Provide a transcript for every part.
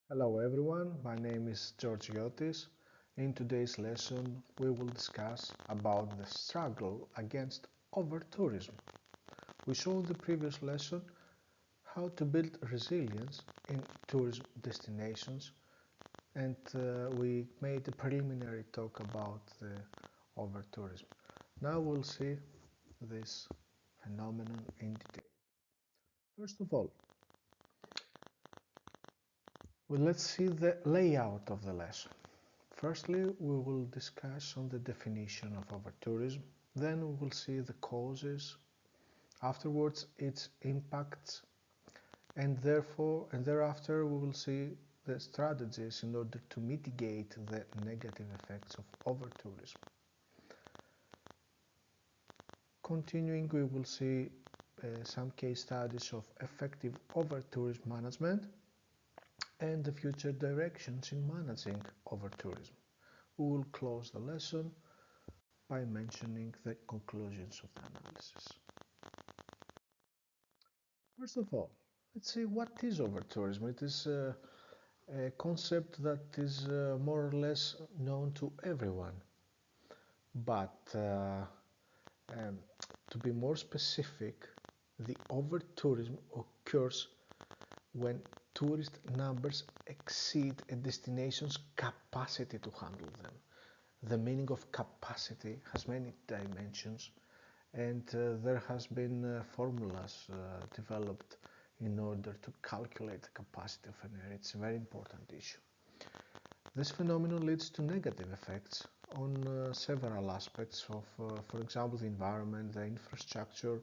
Hello everyone, my name is George Giotis. In today's lesson we will discuss about the struggle against over-tourism. We saw in the previous lesson how to build resilience in tourism destinations and we made a preliminary talk about the over-tourism. Now we'll see this phenomenon in detail. First of all, let's see the layout of the lesson. Firstly, we will discuss on the definition of over-tourism, then we will see the causes, afterwards its impacts, and thereafter we will see the strategies in order to mitigate the negative effects of over-tourism. Continuing, we will see some case studies of effective over-tourism management and the future directions in managing over-tourism. We will close the lesson by mentioning the conclusions of the analysis. First of all, let's see what is over-tourism. It is a concept that is more or less known to everyone. But to be more specific, the over-tourism occurs when tourist numbers exceed a destination's capacity to handle them. The meaning of capacity has many dimensions, and there has been formulas developed in order to calculate the capacity of an area. It's a very important issue. This phenomenon leads to negative effects on several aspects of, for example, the environment, the infrastructure,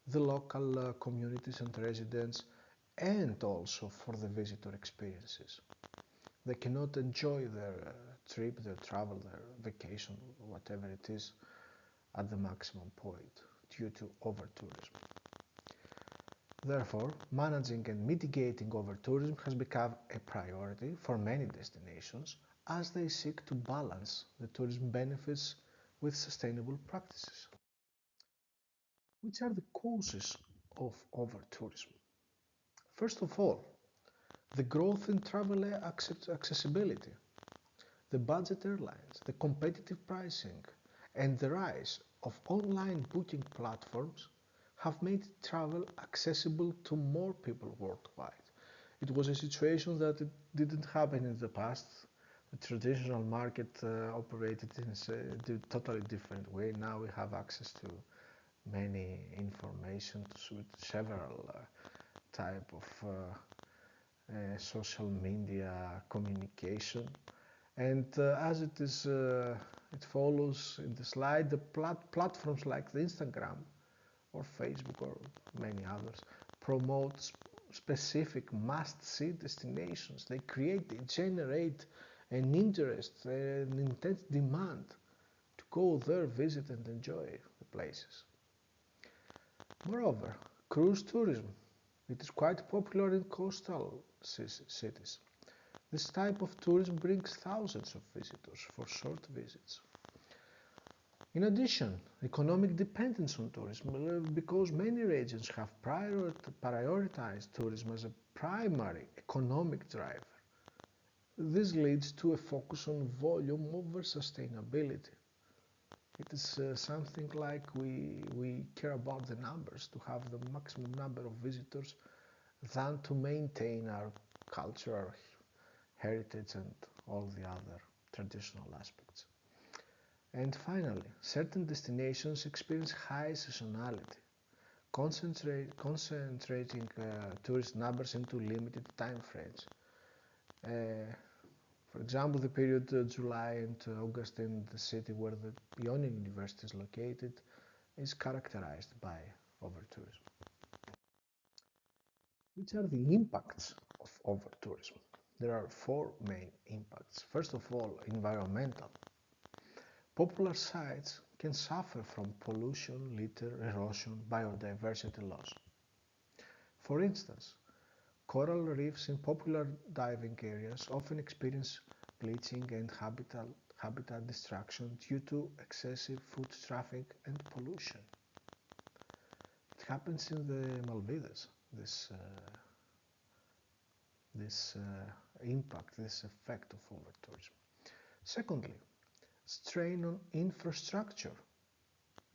the local communities and residents, and also for the visitor experiences. They cannot enjoy their trip, their travel, their vacation, whatever it is, at the maximum point due to over-tourism. Therefore, managing and mitigating over-tourism has become a priority for many destinations as they seek to balance the tourism benefits with sustainable practices. Which are the causes of over-tourism? First of all, the growth in travel accessibility, the budget airlines, the competitive pricing, and the rise of online booking platforms have made travel accessible to more people worldwide. It was a situation that it didn't happen in the past. The traditional market operated in a totally different way. Now we have access to many information with several type of social media communication, and as it follows in the slide, the platforms like the Instagram or Facebook or many others promote specific must-see destinations. They generate an interest, an intense demand to go there, visit and enjoy the places. Moreover, cruise tourism. It is quite popular in coastal cities. This type of tourism brings thousands of visitors for short visits. In addition, economic dependence on tourism, because many regions have prioritized tourism as a primary economic driver. This leads to a focus on volume over sustainability. It is something like we care about the numbers, to have the maximum number of visitors than to maintain our culture, heritage and all the other traditional aspects. And finally, certain destinations experience high seasonality, concentrating tourist numbers into limited time frames. For example, the period July and August in the city where the Ionian University is located is characterized by over-tourism. Which are the impacts of over-tourism? There are four main impacts. First of all, environmental. Popular sites can suffer from pollution, litter, erosion, biodiversity loss. For instance, coral reefs in popular diving areas often experience bleaching and habitat destruction due to excessive foot traffic and pollution. It happens in the Maldives, this this impact, this effect of over-tourism. Secondly, strain on infrastructure.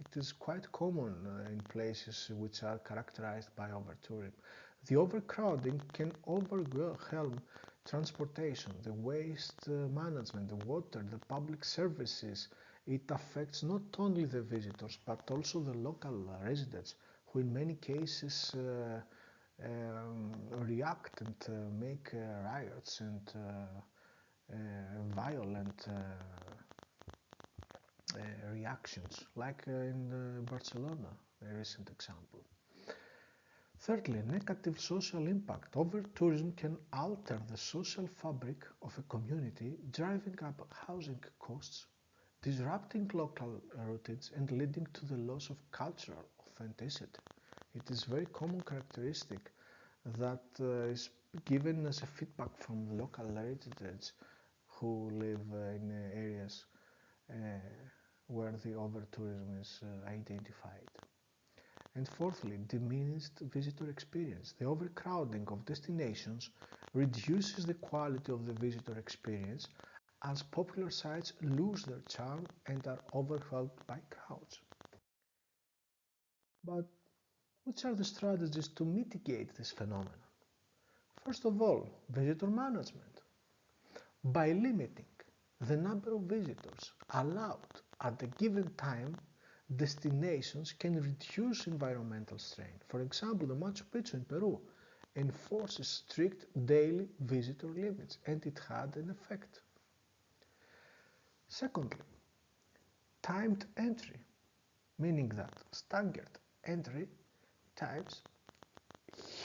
It is quite common in places which are characterized by over-tourism. The overcrowding can overwhelm transportation, the waste management, the water, the public services. It affects not only the visitors but also the local residents, who in many cases react and make riots and violent reactions, like in Barcelona, a recent example. Thirdly, negative social impact. Over-tourism can alter the social fabric of a community, driving up housing costs, disrupting local routines, and leading to the loss of cultural authenticity. It is a very common characteristic that is given as a feedback from local residents who live in areas where the over-tourism is identified. And fourthly, diminished visitor experience. The overcrowding of destinations reduces the quality of the visitor experience as popular sites lose their charm and are overwhelmed by crowds. But which are the strategies to mitigate this phenomenon? First of all, visitor management. By limiting the number of visitors allowed at a given time, destinations can reduce environmental strain. For example, the Machu Picchu in Peru enforces strict daily visitor limits, and it had an effect. Secondly, timed entry, meaning that staggered entry times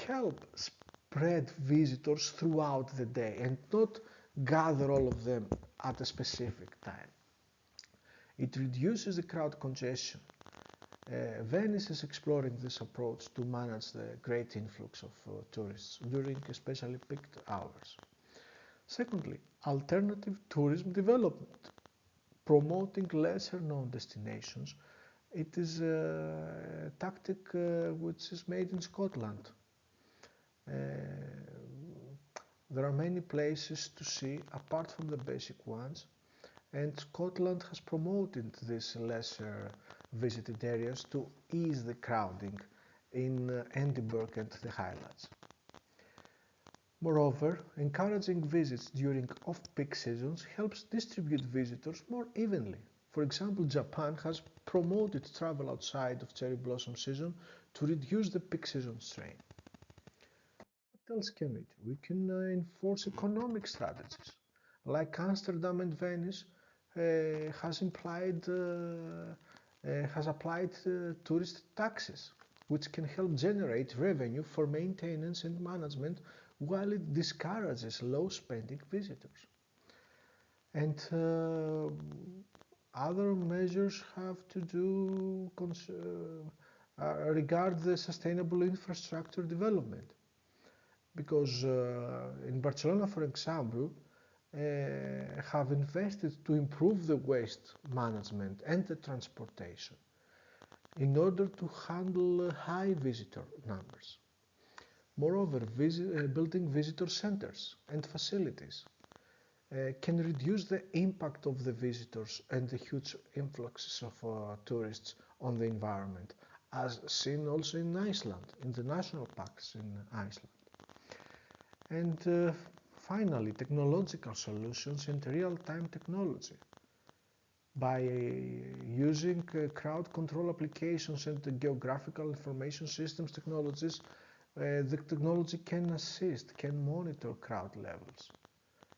help spread visitors throughout the day and not gather all of them at a specific time. It reduces the crowd congestion. Venice is exploring this approach to manage the great influx of tourists during especially peak hours. Secondly, alternative tourism development, promoting lesser known destinations. It is a tactic which is made in Scotland. There are many places to see apart from the basic ones, and Scotland has promoted these lesser visited areas to ease the crowding in Edinburgh and the Highlands. Moreover, encouraging visits during off-peak seasons helps distribute visitors more evenly. For example, Japan has promoted travel outside of cherry blossom season to reduce the peak season strain. What else can we do? We can enforce economic strategies, like Amsterdam and Venice has applied tourist taxes, which can help generate revenue for maintenance and management while it discourages low-spending visitors. And other measures have to do regard the sustainable infrastructure development, because in Barcelona, for example, have invested to improve the waste management and the transportation in order to handle high visitor numbers. Moreover, building visitor centers and facilities can reduce the impact of the visitors and the huge influxes of tourists on the environment, as seen also in Iceland, in the national parks in Iceland. And finally, technological solutions and real-time technology. By using crowd control applications and the geographical information systems technologies, the technology can assist, can monitor crowd levels.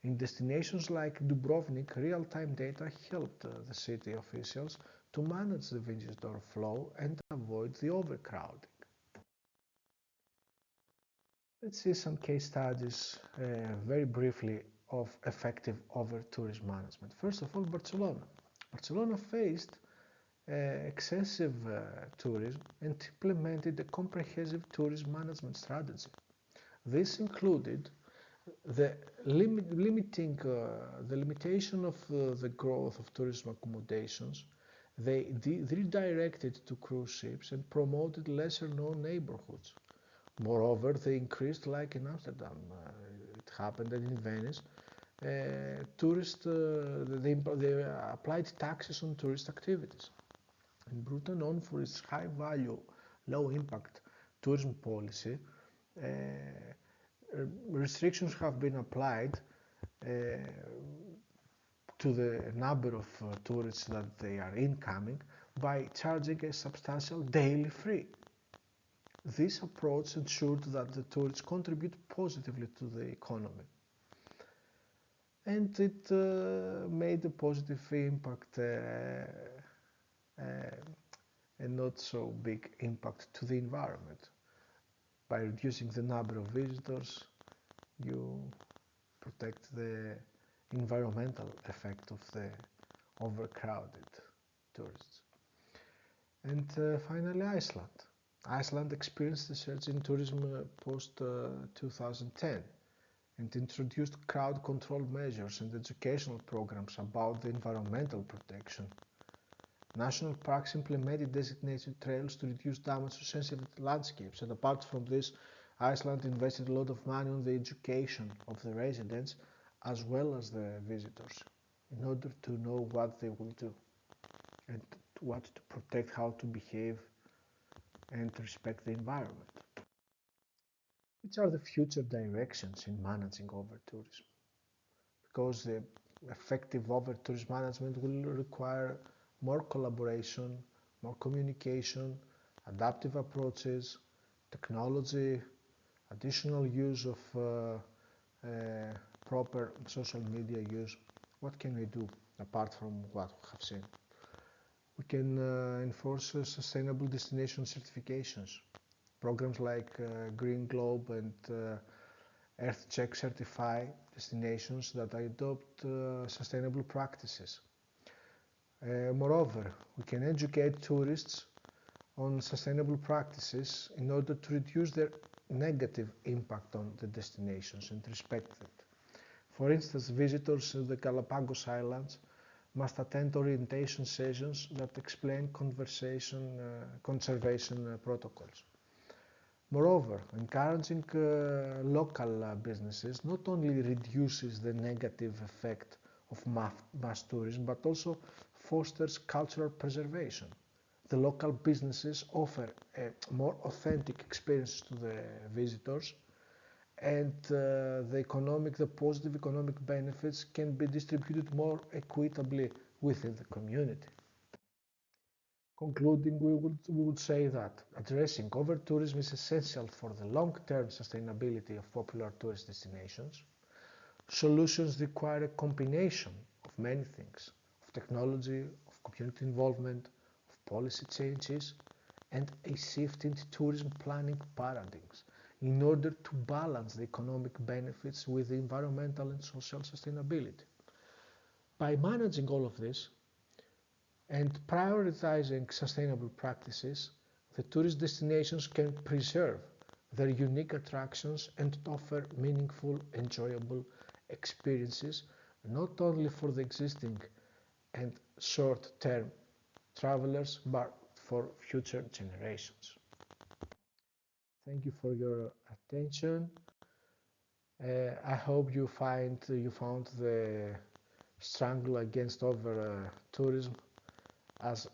In destinations like Dubrovnik, real-time data helped the city officials to manage the visitor flow and avoid the overcrowding. Let's see some case studies very briefly of effective over-tourism management. First of all, Barcelona. Barcelona faced excessive tourism and implemented a comprehensive tourism management strategy. This included the limitation of the growth of tourism accommodations. They redirected to cruise ships and promoted lesser known neighborhoods. Moreover, they increased, like in Amsterdam, it happened, and in Venice, they applied taxes on tourist activities. And Bruta, known for its high value, low impact tourism policy, restrictions have been applied to the number of tourists that they are incoming by charging a substantial daily fee. This approach ensured that the tourists contribute positively to the economy, and it made a positive impact, a not so big impact to the environment. By reducing the number of visitors, you protect the environmental effect of the overcrowded tourists. And finally, Iceland. Iceland experienced a surge in tourism post 2010 and introduced crowd control measures and educational programs about the environmental protection. National parks implemented designated trails to reduce damage to sensitive landscapes, and apart from this, Iceland invested a lot of money on the education of the residents as well as the visitors in order to know what they will do and what to protect, how to behave and respect the environment. Which are the future directions in managing over-tourism? Because the effective over-tourism management will require more collaboration, more communication, adaptive approaches, technology, additional use of proper social media use. What can we do apart from what we have seen? We can enforce sustainable destination certifications. Programs like Green Globe and EarthCheck certify destinations that adopt sustainable practices. Moreover, we can educate tourists on sustainable practices in order to reduce their negative impact on the destinations and respect it. For instance, visitors to the Galapagos Islands must attend orientation sessions that explain conservation protocols. Moreover, encouraging local businesses not only reduces the negative effect of mass tourism, but also fosters cultural preservation. The local businesses offer a more authentic experience to the visitors, and the positive economic benefits can be distributed more equitably within the community. Concluding, we would say that addressing over-tourism is essential for the long-term sustainability of popular tourist destinations. Solutions require a combination of many things, of technology, of community involvement, of policy changes, and a shift in tourism planning paradigms in order to balance the economic benefits with the environmental and social sustainability. By managing all of this and prioritizing sustainable practices, the tourist destinations can preserve their unique attractions and offer meaningful, enjoyable experiences not only for the existing and short-term travelers, but for future generations. Thank you for your attention. I hope you found the struggle against over tourism as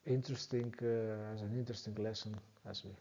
interesting as an interesting lesson as we